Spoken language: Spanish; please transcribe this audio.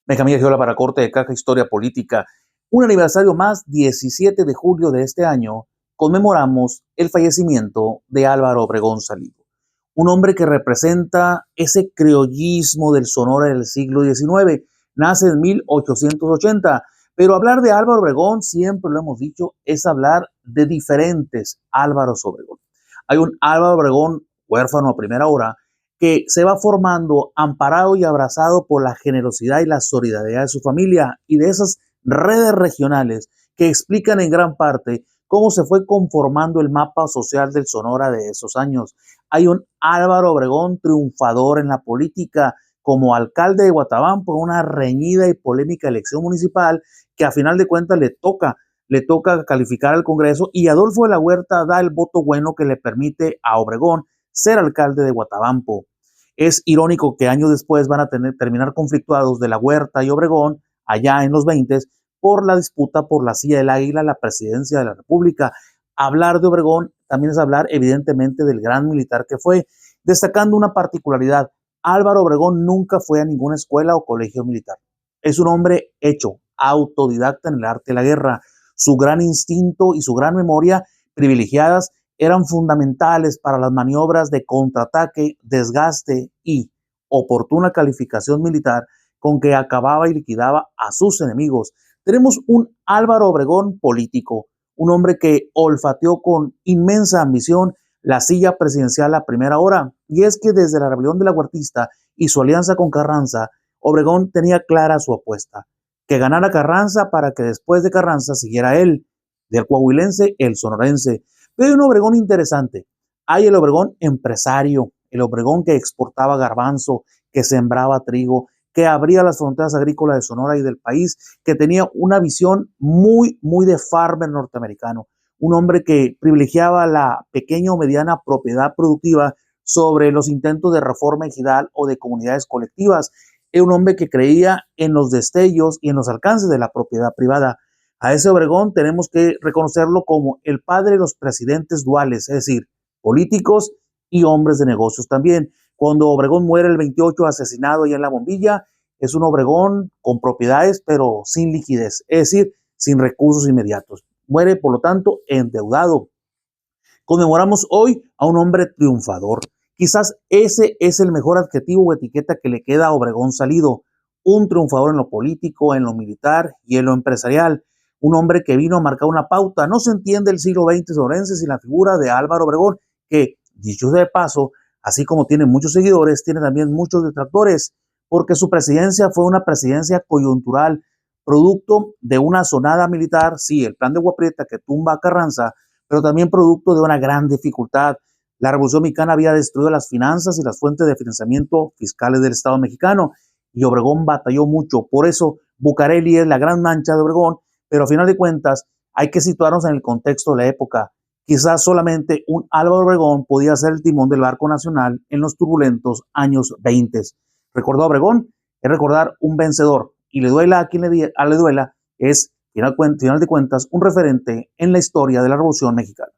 Benjamín Giola para Corte de Caja Historia Política. Un aniversario más, 17 de julio de este año, conmemoramos el fallecimiento de Álvaro Obregón Salido. Un hombre que representa ese criollismo del Sonora del siglo XIX. Nace en 1880, pero hablar de Álvaro Obregón, siempre lo hemos dicho, es hablar de diferentes Álvaros Obregón. Hay un Álvaro Obregón huérfano a primera hora, que se va formando amparado y abrazado por la generosidad y la solidaridad de su familia y de esas redes regionales que explican en gran parte cómo se fue conformando el mapa social del Sonora de esos años. Hay un Álvaro Obregón triunfador en la política como alcalde de Guatabampo en una reñida y polémica elección municipal que a final de cuentas le toca calificar al Congreso, y Adolfo de la Huerta da el voto bueno que le permite a Obregón ser alcalde de Guatabampo. Es irónico que años después van a terminar conflictuados de la Huerta y Obregón, allá en los 20, por la disputa por la silla del Águila, la presidencia de la República. Hablar de Obregón también es hablar evidentemente del gran militar que fue, destacando una particularidad: Álvaro Obregón nunca fue a ninguna escuela o colegio militar. Es un hombre hecho, autodidacta en el arte de la guerra. Su gran instinto y su gran memoria privilegiadas eran fundamentales para las maniobras de contraataque, desgaste y oportuna calificación militar con que acababa y liquidaba a sus enemigos. Tenemos un Álvaro Obregón político, un hombre que olfateó con inmensa ambición la silla presidencial a primera hora, y es que desde la rebelión de la Huertista y su alianza con Carranza, Obregón tenía clara su apuesta: que ganara Carranza para que después de Carranza siguiera él, del coahuilense el sonorense. Pero hay un Obregón interesante. Hay el Obregón empresario, el Obregón que exportaba garbanzo, que sembraba trigo, que abría las fronteras agrícolas de Sonora y del país, que tenía una visión muy de farmer norteamericano. Un hombre que privilegiaba la pequeña o mediana propiedad productiva sobre los intentos de reforma ejidal o de comunidades colectivas. Era un hombre que creía en los destellos y en los alcances de la propiedad privada. A ese Obregón tenemos que reconocerlo como el padre de los presidentes duales, es decir, políticos y hombres de negocios también. Cuando Obregón muere el 28 asesinado allá en La Bombilla, es un Obregón con propiedades pero sin liquidez, es decir, sin recursos inmediatos. Muere, por lo tanto, endeudado. Conmemoramos hoy a un hombre triunfador. Quizás ese es el mejor adjetivo o etiqueta que le queda a Obregón Salido: un triunfador en lo político, en lo militar y en lo empresarial. Un hombre que vino a marcar una pauta. No se entiende el siglo XX sonorense sin la figura de Álvaro Obregón, que, dicho sea de paso, así como tiene muchos seguidores, tiene también muchos detractores, porque su presidencia fue una presidencia coyuntural, producto de una sonada militar, sí, el plan de Agua Prieta que tumba a Carranza, pero también producto de una gran dificultad. La Revolución Mexicana había destruido las finanzas y las fuentes de financiamiento fiscales del Estado mexicano, y Obregón batalló mucho. Por eso Bucareli es la gran mancha de Obregón, pero a final de cuentas hay que situarnos en el contexto de la época. Quizás solamente un Álvaro Obregón podía ser el timón del barco nacional en los turbulentos años 20. Recordar a Obregón es recordar un vencedor, y le duela a quien le duela, es final de cuentas un referente en la historia de la Revolución Mexicana.